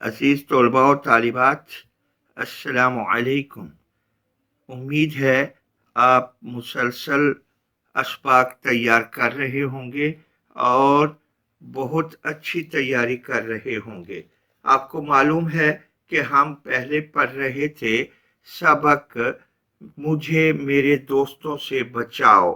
अज़ीज़ तलबा और तालिबात, अस्सलामु अलैकुम। उम्मीद है आप मुसलसल अस्बाक तैयार कर रहे होंगे और बहुत अच्छी तैयारी कर रहे होंगे। आपको मालूम है कि हम पहले पढ़ रहे थे सबक मुझे मेरे दोस्तों से बचाओ,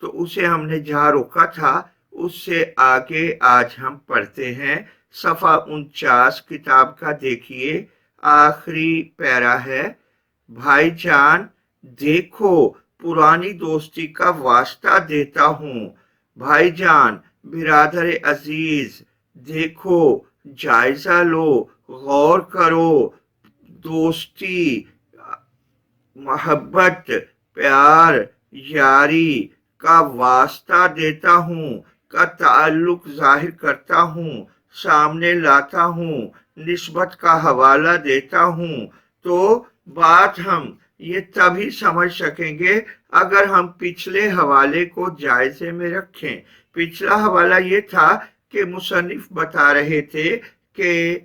तो उसे हमने जहाँ रोका था उससे आगे आज हम पढ़ते हैं। सफ़ा 49 किताब का देखिए, आखिरी पैरा है। भाईजान देखो, पुरानी दोस्ती का वास्ता देता हूँ। भाईजान, बिरादर अजीज देखो, जायजा लो, गौर करो। दोस्ती, मोहब्बत, प्यार, यारी का वास्ता देता हूँ, का ताल्लुक जाहिर करता हूँ, सामने लाता हूँ, निस्बत का हवाला देता हूँ। तो बात हम ये तभी समझ सकेंगे अगर हम पिछले हवाले को जायजे में रखें। पिछला हवाला ये था कि मुसन्निफ बता रहे थे कि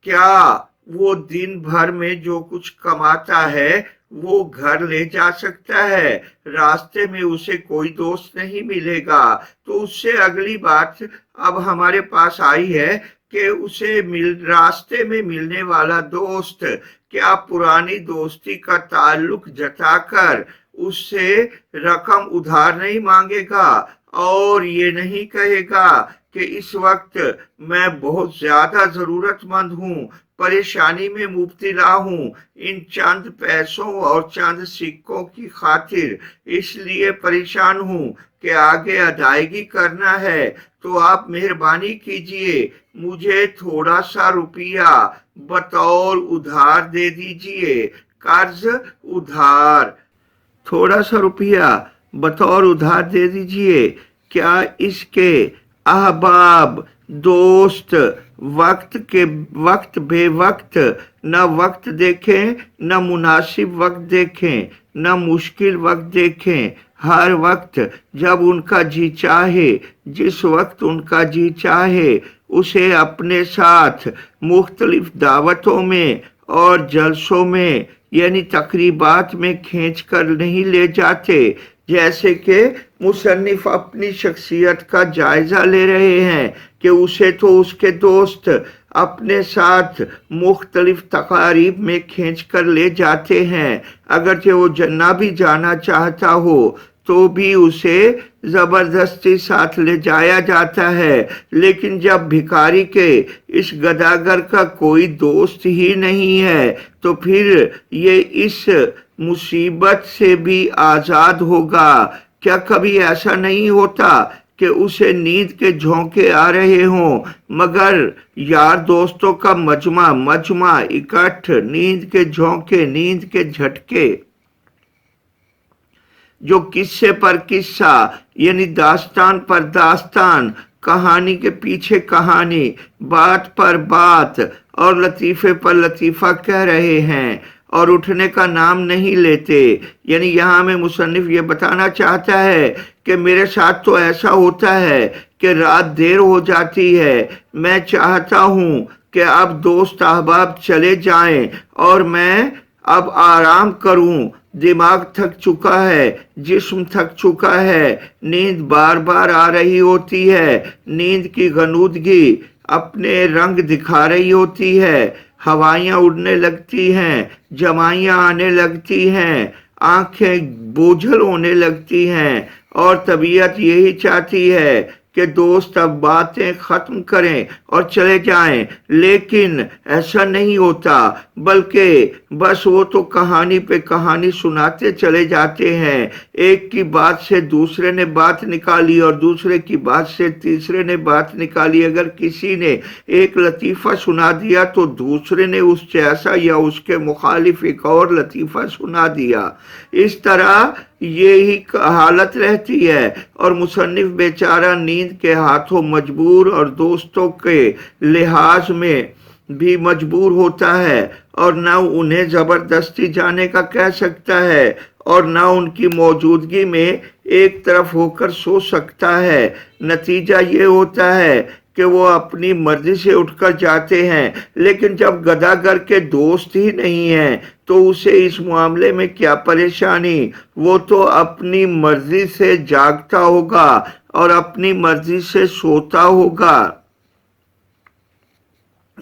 क्या वो दिन भर में जो कुछ कमाता है वो घर ले जा सकता है, रास्ते में उसे कोई दोस्त नहीं मिलेगा। तो उससे अगली बात अब हमारे पास आई है कि उसे रास्ते में मिलने वाला दोस्त क्या पुरानी दोस्ती का ताल्लुक जताकर उससे रकम उधार नहीं मांगेगा और ये नहीं कहेगा कि इस वक्त मैं बहुत ज्यादा जरूरतमंद हूँ, परेशानी में मुब्तला हूँ, इन चंद पैसों और चंद सिक्कों की खातिर इसलिए परेशान हूँ कि आगे अदायगी करना है, तो आप मेहरबानी कीजिए, मुझे थोड़ा सा रुपया बतौर उधार दे दीजिए। कर्ज उधार, थोड़ा सा रुपया बतौर उधार दे दीजिए। क्या इसके अहबाब दोस्त वक्त बेवक्त न वक्त देखें, न मुनासिब वक्त देखें, न मुश्किल वक्त देखें, हर वक्त जब उनका जी चाहे, जिस वक्त उनका जी चाहे उसे अपने साथ मुख्तलिफ दावतों में और जलसों में यानी तकरीबात में खींच कर नहीं ले जाते। जैसे कि मुसन्निफ अपनी शख्सियत का जायजा ले रहे हैं कि उसे तो उसके दोस्त अपने साथ मुख्तलिफ तकारीब में खींच कर ले जाते हैं, अगरचे वो जन्ना भी जाना चाहता हो तो भी उसे जबरदस्ती साथ ले जाया जाता है। लेकिन जब भिखारी के इस गदागर का कोई दोस्त ही नहीं है तो फिर ये इस मुसीबत से भी आजाद होगा। क्या कभी ऐसा नहीं होता कि उसे नींद के झोंके आ रहे हों, मगर यार दोस्तों का मजमा इकट्ठ, नींद के झोंके, नींद के झटके, जो किस्से पर किस्सा यानी दास्तान पर दास्तान, कहानी के पीछे कहानी, बात पर बात और लतीफे पर लतीफा कह रहे हैं और उठने का नाम नहीं लेते। यानी यहाँ में मुसन्निफ ये बताना चाहता है कि मेरे साथ तो ऐसा होता है कि रात देर हो जाती है, मैं चाहता हूँ कि अब दोस्त अहबाब चले जाएं और मैं अब आराम करूं। दिमाग थक चुका है, जिस्म थक चुका है, नींद बार बार आ रही होती है, नींद की गनूदगी अपने रंग दिखा रही होती है, हवाइयाँ उड़ने लगती हैं, जमाइयाँ आने लगती हैं, आंखें बोझल होने लगती हैं और तबीयत यही चाहती है कि दोस्त अब बातें खत्म करें और चले जाएं। लेकिन ऐसा नहीं होता, बल्कि बस वो तो कहानी पे कहानी सुनाते चले जाते हैं। एक की बात से दूसरे ने बात निकाली और दूसरे की बात से तीसरे ने बात निकाली। अगर किसी ने एक लतीफ़ा सुना दिया तो दूसरे ने उस जैसा या उसके मुखालिफ एक और लतीफ़ा सुना दिया। इस तरह ये ही हालत रहती है और मुसन्निफ बेचारा नींद के हाथों मजबूर और दोस्तों के लिहाज में भी मजबूर होता है और न उन्हें जबरदस्ती जाने का कह सकता है और न उनकी मौजूदगी में एक तरफ होकर सो सकता है। नतीजा ये होता है کہ وہ اپنی مرضی سے اٹھ کر جاتے ہیں، لیکن جب گداگر کے دوست ہی نہیں ہیں تو اسے اس معاملے میں کیا پریشانی؟ وہ تو اپنی مرضی سے جاگتا ہوگا اور اپنی مرضی سے سوتا ہوگا۔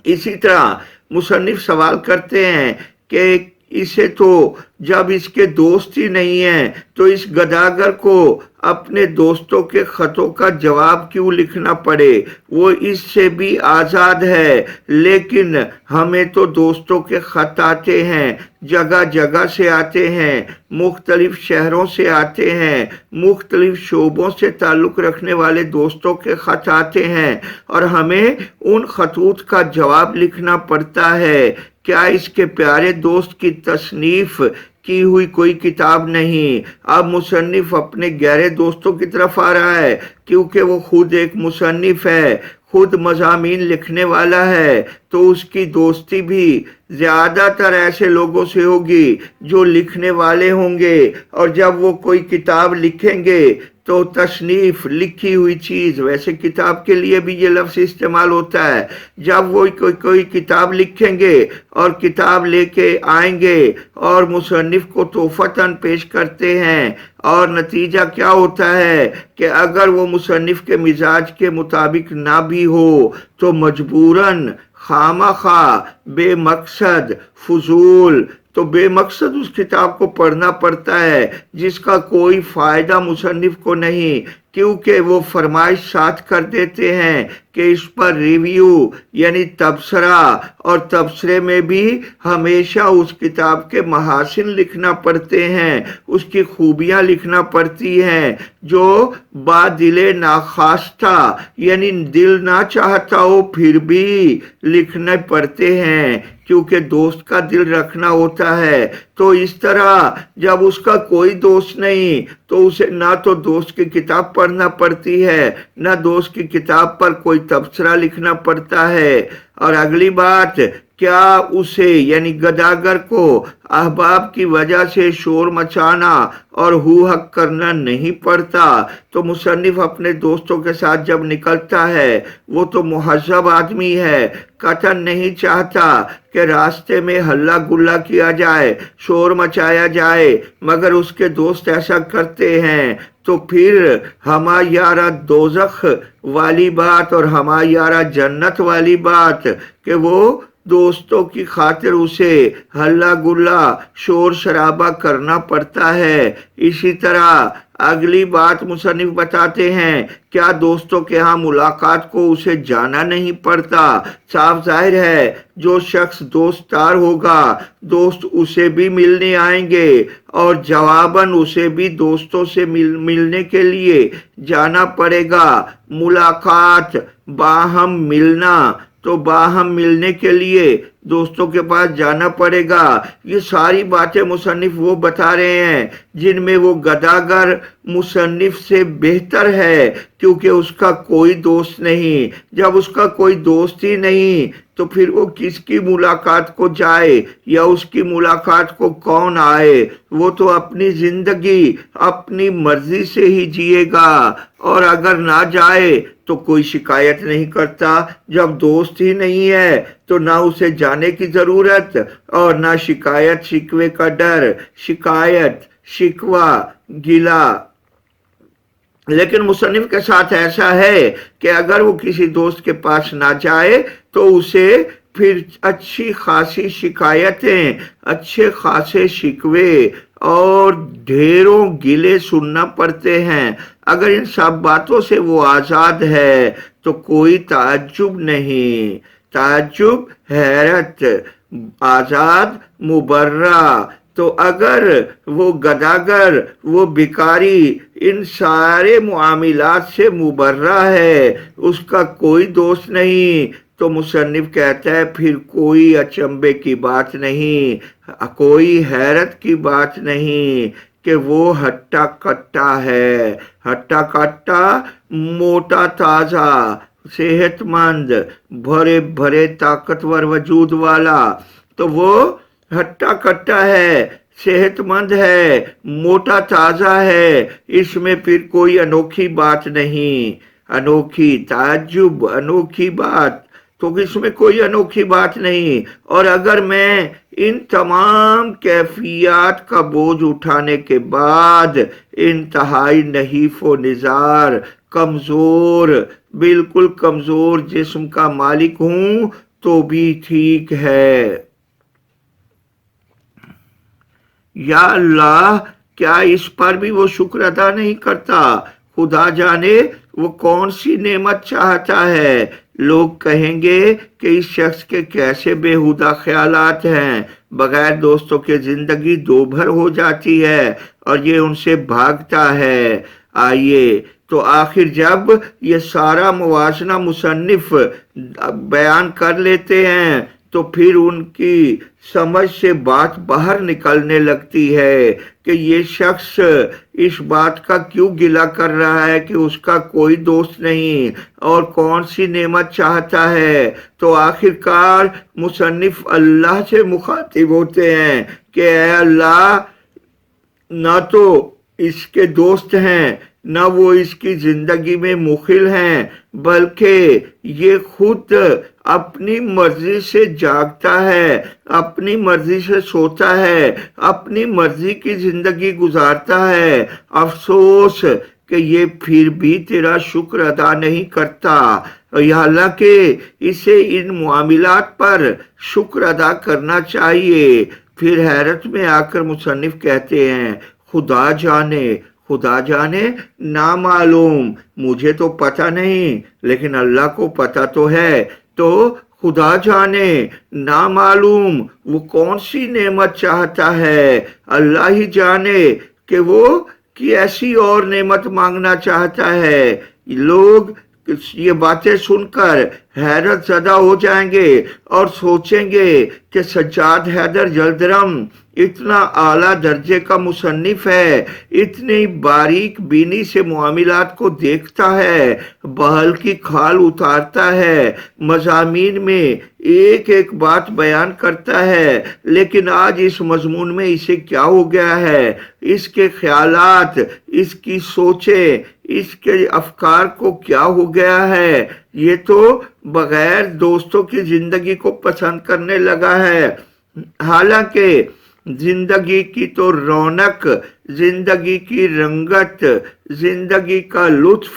اسی طرح مصنف سوال کرتے ہیں کہ اسے تو جب اس کے دوست ہی نہیں ہیں تو اس گداگر کو اپنے دوستوں کے خطوں کا جواب کیوں لکھنا پڑے؟ وہ اس سے بھی آزاد ہے، لیکن ہمیں تو دوستوں کے خط آتے ہیں، جگہ جگہ سے آتے ہیں، مختلف شہروں سے آتے ہیں، مختلف شعبوں سے تعلق رکھنے والے دوستوں کے خط آتے ہیں، اور ہمیں ان خطوط کا جواب لکھنا پڑتا ہے۔ کیا اس کے پیارے دوست کی تصنیف کی ہوئی کوئی کتاب نہیں؟ اب مصنف اپنے گہرے دوستوں کی طرف آ رہا ہے، کیونکہ وہ خود ایک مصنف ہے، خود مضامین لکھنے والا ہے، تو اس کی دوستی بھی زیادہ تر ایسے لوگوں سے ہوگی جو لکھنے والے ہوں گے، اور جب وہ کوئی کتاب لکھیں گے تو تصنیف، لکھی ہوئی چیز، ویسے کتاب کے لیے بھی یہ لفظ استعمال ہوتا ہے، جب وہ کوئی کتاب لکھیں گے اور کتاب لے کے آئیں گے اور مصنف کو تحفتاً پیش کرتے ہیں، اور نتیجہ کیا ہوتا ہے کہ اگر وہ مصنف کے مزاج کے مطابق نہ بھی ہو تو مجبوراً خامخواہ بے مقصد فضول تو بے مقصد اس کتاب کو پڑھنا پڑتا ہے، جس کا کوئی فائدہ مصنف کو نہیں، کیونکہ وہ فرمائش ساتھ کر دیتے ہیں کہ اس پر ریویو یعنی تبصرہ، اور تبصرے میں بھی ہمیشہ اس کتاب کے محاسن لکھنا پڑتے ہیں، اس کی خوبیاں لکھنا پڑتی ہیں، جو با دل ناخواستہ یعنی دل نہ چاہتا ہو پھر بھی لکھنے پڑتے ہیں، کیونکہ دوست کا دل رکھنا ہوتا ہے۔ تو اس طرح جب اس کا کوئی دوست نہیں تو اسے نہ تو دوست کی کتاب پڑھنا پڑتی ہے، نہ دوست کی کتاب پر کوئی تبصرہ لکھنا پڑتا ہے۔ اور اگلی بات، کیا اسے یعنی گداگر کو احباب کی وجہ سے شور مچانا اور ہو حق کرنا نہیں پڑتا؟ تو مصنف اپنے دوستوں کے ساتھ جب نکلتا ہے وہ تو مہذب آدمی ہے، قطعاً نہیں چاہتا کہ راستے میں ہلا گلا کیا جائے، شور مچایا جائے، مگر اس کے دوست ایسا کرتے ہیں، تو پھر ہما یارہ دوزخ والی بات اور ہما یارہ جنت والی بات کہ وہ دوستوں کی خاطر اسے ہلا گلا شور شرابہ کرنا پڑتا ہے۔ اسی طرح اگلی بات مصنف بتاتے ہیں، کیا دوستوں کے ہاں ملاقات کو اسے جانا نہیں پڑتا؟ صاف ظاہر ہے جو شخص دوست دار ہوگا دوست اسے بھی ملنے آئیں گے، اور جواباً اسے بھی دوستوں سے ملنے کے لیے جانا پڑے گا۔ ملاقات، باہم ملنا، تو باہم ملنے کے لیے دوستوں کے پاس جانا پڑے گا۔ یہ ساری باتیں مصنف وہ بتا رہے ہیں جن میں وہ گداگر مصنف سے بہتر ہے، کیونکہ اس کا کوئی دوست نہیں۔ جب اس کا کوئی دوست ہی نہیں تو پھر وہ کس کی ملاقات کو جائے یا اس کی ملاقات کو کون آئے؟ وہ تو اپنی زندگی اپنی مرضی سے ہی جیے گا، اور اگر نہ جائے تو کوئی شکایت نہیں کرتا۔ جب دوست ہی نہیں ہے تو نہ اسے جانے کی ضرورت اور نہ شکایت شکوے کا ڈر، شکایت شکوہ گلا۔ لیکن مصنف کے ساتھ ایسا ہے کہ اگر وہ کسی دوست کے پاس نہ جائے تو اسے پھر اچھی خاصی شکایتیں، اچھے خاصے شکوے اور ڈھیروں گلے سننا پڑتے ہیں۔ اگر ان سب باتوں سے وہ آزاد ہے تو کوئی تعجب نہیں، تعجب، حیرت، آزاد، مبرہ۔ تو اگر وہ گداگر، وہ بیکاری ان سارے معاملات سے مبرہ ہے، اس کا کوئی دوست نہیں، تو مصنف کہتا ہے پھر کوئی اچنبے کی بات نہیں، کوئی حیرت کی بات نہیں کہ وہ ہٹا کٹا ہے، ہٹا کٹا، موٹا تازہ، صحت مند، بھرے بھرے طاقتور وجود والا، تو وہ ہٹا کٹا ہے، صحت مند ہے، موٹا تازہ ہے، اس میں پھر کوئی انوکھی بات نہیں۔ अनोखी, ताज्जुब, अनोखी बात, तो इसमें कोई अनोखी बात नहीं। और अगर मैं इन तमाम कैफियत का बोझ उठाने के बाद इंतहाई नहीफ व निज़ार, कमज़ोर, बिल्कुल कमज़ोर जिस्म का मालिक हूँ तो भी ठीक है। या अल्लाह, क्या इस पर भी वो शुक्र अदा नहीं करता? खुदा जाने वो कौन सी नेमत चाहता है। लोग कहेंगे कि इस शख्स के कैसे बेहुदा ख्यालात हैं, बगैर दोस्तों के जिंदगी दोभर हो जाती है और ये उनसे भागता है। आइए, तो आखिर जब ये सारा मुवाजना मुसन्निफ बयान कर लेते हैं तो फिर उनकी समझ से बात बाहर निकलने लगती है कि ये शख्स इस बात का क्यों गिला कर रहा है कि उसका कोई दोस्त नहीं और कौन सी नेमत चाहता है। तो आखिरकार मुसन्निफ अल्लाह से मुखातिब होते हैं कि ऐ अल्लाह, ना तो इसके दोस्त हैं, ना वो इसकी जिंदगी में मुखिल हैं, बल्कि ये खुद अपनी मर्जी से जागता है, अपनी मर्जी से सोता है, अपनी मर्जी की जिंदगी गुजारता है। अफसोस कि ये फिर भी तेरा शुक्र अदा नहीं करता। हालांकि इसे इन मामलात पर शुक्र अदा करना चाहिए। फिर हैरत में आकर मुसन्निफ कहते हैं, खुदा जाने, खुदा जाने, ना मालूम, मुझे तो पता नहीं, लेकिन अल्लाह को पता तो है। तो खुदा जाने, ना मालूम वो कौन सी नेमत चाहता है। अल्लाह ही जाने कि वो कि ऐसी और नेमत मांगना चाहता है। लोग ये बातें सुनकर हैरत ज़दा हो जाएंगे और सोचेंगे कि सज्जाद हैदर जल्दरम इतना आला दर्जे का मुसन्निफ है, इतनी बारीक बीनी से मामलात को देखता है, बहल की खाल उतारता है, मज़ामीन में एक एक बात बयान करता है, लेकिन आज इस मजमून में इसे क्या हो गया है। इसके ख्यालात, इसकी सोचें, इसके अफकार को क्या हो गया है। ये तो बगैर दोस्तों की जिंदगी को पसंद करने लगा है। हालांकि जिंदगी की तो रौनक, जिंदगी की रंगत, जिंदगी का लुत्फ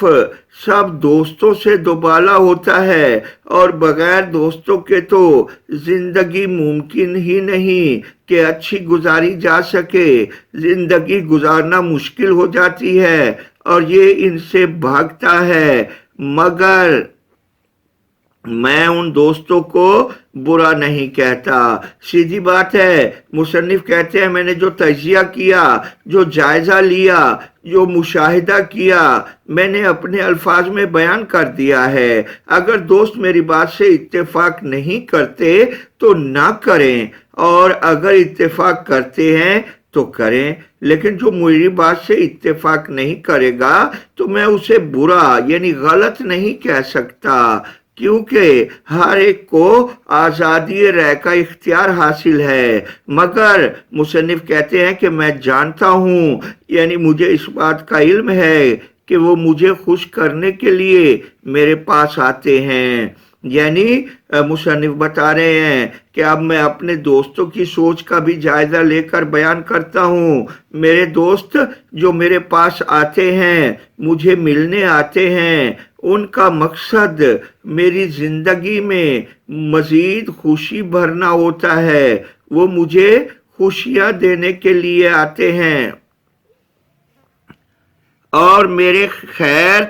सब दोस्तों से दुबाला होता है और बगैर दोस्तों के तो जिंदगी मुमकिन ही नहीं कि अच्छी गुजारी जा सके। जिंदगी गुजारना मुश्किल हो जाती है और ये इनसे भागता है। मगर मैं उन दोस्तों को बुरा नहीं कहता, सीधी बात है। मुसन्निफ कहते हैं, मैंने जो तजिया किया, जो जायजा लिया, जो मुशाहिदा किया, मैंने अपने अल्फाज में बयान कर दिया है। अगर दोस्त मेरी बात से इत्तेफाक नहीं करते तो ना करें, और अगर इत्तेफाक करते हैं तो करें, लेकिन जो मेरी बात से इत्तेफाक नहीं करेगा तो मैं उसे बुरा यानी गलत नहीं कह सकता, क्योंकि हर एक को आज़ादी राय का इख्तियार हासिल है। मगर मुसन्निफ कहते हैं कि मैं जानता हूँ, यानी मुझे इस बात का इल्म है कि वो मुझे खुश करने के लिए मेरे पास आते हैं। यानी मुसन्निफ बता रहे हैं कि अब मैं अपने दोस्तों की सोच का भी जायजा लेकर बयान करता हूँ। मेरे दोस्त जो मेरे पास आते हैं, मुझे मिलने आते हैं, उनका मकसद मेरी जिंदगी में मजीद खुशी भरना होता है। वो मुझे खुशियां देने के लिए आते हैं और मेरे खैर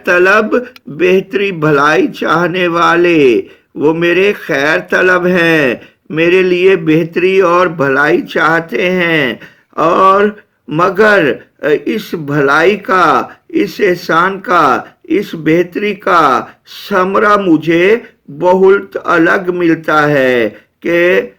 तलब बेहतरी भलाई चाहने वाले, वो मेरे खैर तलब हैं, मेरे लिए बेहतरी और भलाई चाहते हैं। और मगर इस भलाई का, इस एहसान का, इस बेहतरी का समरा मुझे बहुत अलग मिलता है कि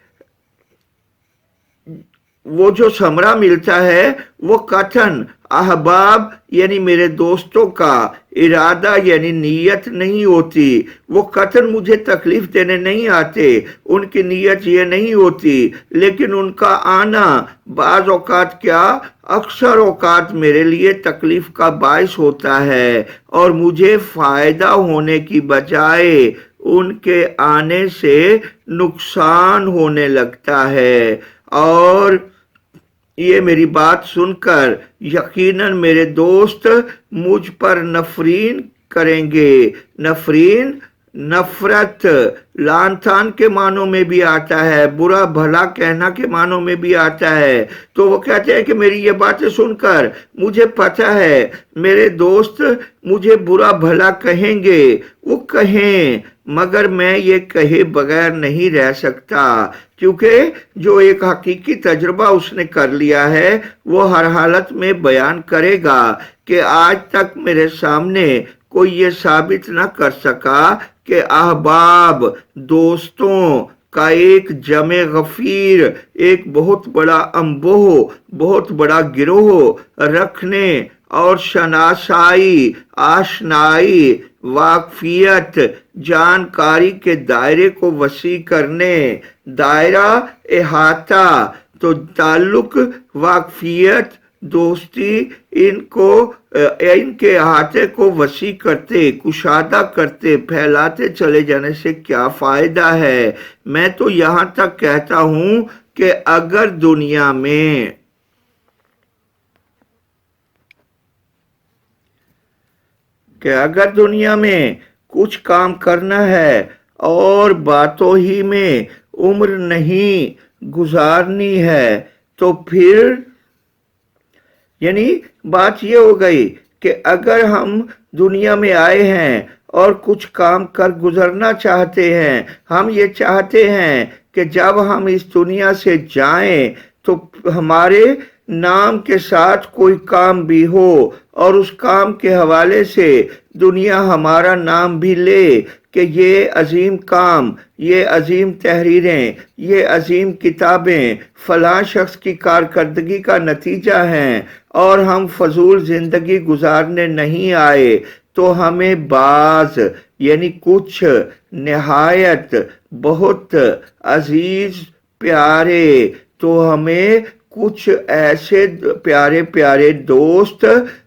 वो जो समरा मिलता है वो कथन अहबाब यानी मेरे दोस्तों का इरादा यानी नीयत नहीं होती, वो कतन मुझे तकलीफ देने नहीं आते, उनकी नीयत ये नहीं होती, लेकिन उनका आना बाज औकात क्या अक्सर औकात मेरे लिए तकलीफ का बायस होता है और मुझे फायदा होने की बजाय उनके आने से नुकसान होने लगता है। और ये मेरी बात सुनकर यकीनन मेरे दोस्त मुझ पर नफरीन करेंगे। नफरीन नफरत लान तान के मानों में भी आता है, बुरा भला कहना के मानों में भी आता है। तो वो कहते हैं कि मेरी ये बातें सुनकर मुझे पता है मेरे दोस्त मुझे बुरा भला कहेंगे, वो कहें, मगर मैं ये कहे बगैर नहीं रह सकता, क्योंकि जो एक हकीकी तजुर्बा उसने कर लिया है वो हर हालत में बयान करेगा कि आज तक मेरे सामने कोई ये साबित ना कर सका कि अहबाब दोस्तों का एक जमे गफीर, एक बहुत बड़ा अंबोह, बहुत बड़ा गिरोह रखने और शनासाई, आशनाई, वाकफियत, जानकारी के दायरे को वसी करने, दायरा इहाता, तो ताल्लुक, वाकफियत, दोस्ती, इनके अहाते को वसी करते, कुशादा करते, फैलाते चले जाने से क्या फायदा है। मैं तो यहां तक कहता हूं कि अगर दुनिया में कुछ काम करना है और बातों ही में उम्र नहीं गुजारनी है, तो फिर यानी बात ये हो गई कि अगर हम दुनिया में आए हैं और कुछ काम कर गुजरना चाहते हैं, हम ये चाहते हैं कि जब हम इस दुनिया से जाएं तो हमारे नाम के साथ कोई काम भी हो और उस काम के हवाले से दुनिया हमारा नाम भी ले कि ये अजीम काम, ये अजीम तहरीरें, ये अजीम किताबें फलां शख्स की कारकर्दगी का नतीजा हैं और हम फजूल जिंदगी गुजारने नहीं आए, तो हमें बाज यानी कुछ निहायत बहुत अजीज प्यारे, तो हमें कुछ ऐसे प्यारे प्यारे दोस्त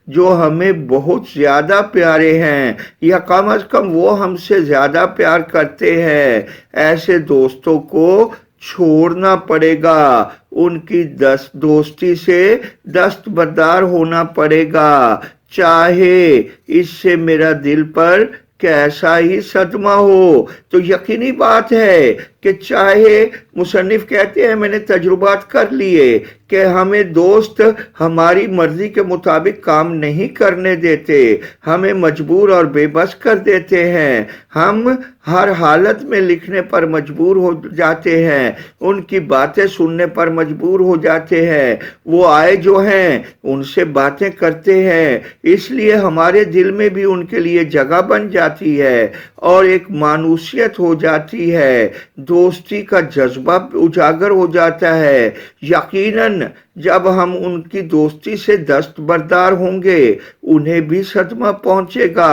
जो हमें बहुत ज्यादा प्यारे हैं या कम अज कम वो हमसे ज्यादा प्यार करते हैं, ऐसे दोस्तों को छोड़ना पड़ेगा, उनकी दोस्ती से दस्तबरदार होना पड़ेगा, चाहे इससे मेरा दिल पर कैसा ही सदमा हो। तो यकीनी बात है कि चाहे मुसन्निफ कहते हैं मैंने तजुर्बात कर लिए कि हमें दोस्त हमारी मर्जी के मुताबिक काम नहीं करने देते, हमें मजबूर और बेबस कर देते हैं, हम हर हालत में लिखने पर मजबूर हो जाते हैं, उनकी बातें सुनने पर मजबूर हो जाते हैं, वो आए जो हैं उनसे बातें करते हैं, इसलिए हमारे दिल में भी उनके लिए जगह बन जाती है और एक मानूसियत हो जाती है, दोस्ती का जज्बा उजागर हो जाता है। यकीनन जब हम उनकी दोस्ती से दस्तबरदार होंगे उन्हें भी सदमा पहुंचेगा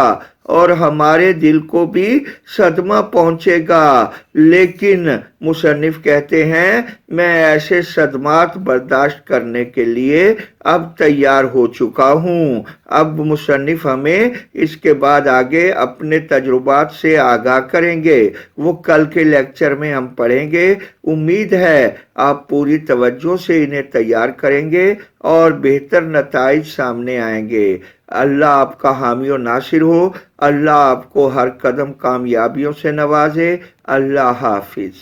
और हमारे दिल को भी सदमा पहुंचेगा, लेकिन मुसन्निफ कहते हैं मैं ऐसे सदमात बर्दाश्त करने के लिए अब तैयार हो चुका हूँ। अब मुसन्निफ हमें इसके बाद आगे अपने तजुर्बात से आगाह करेंगे, वो कल के लेक्चर में हम पढ़ेंगे। उम्मीद है आप पूरी तवज्जो से इन्हें तैयार करेंगे और बेहतर नताइज सामने आएंगे। अल्लाह आपका हामी और नासिर हो, अल्लाह आपको हर कदम कामयाबियों से नवाजे। अल्लाह हाफिज।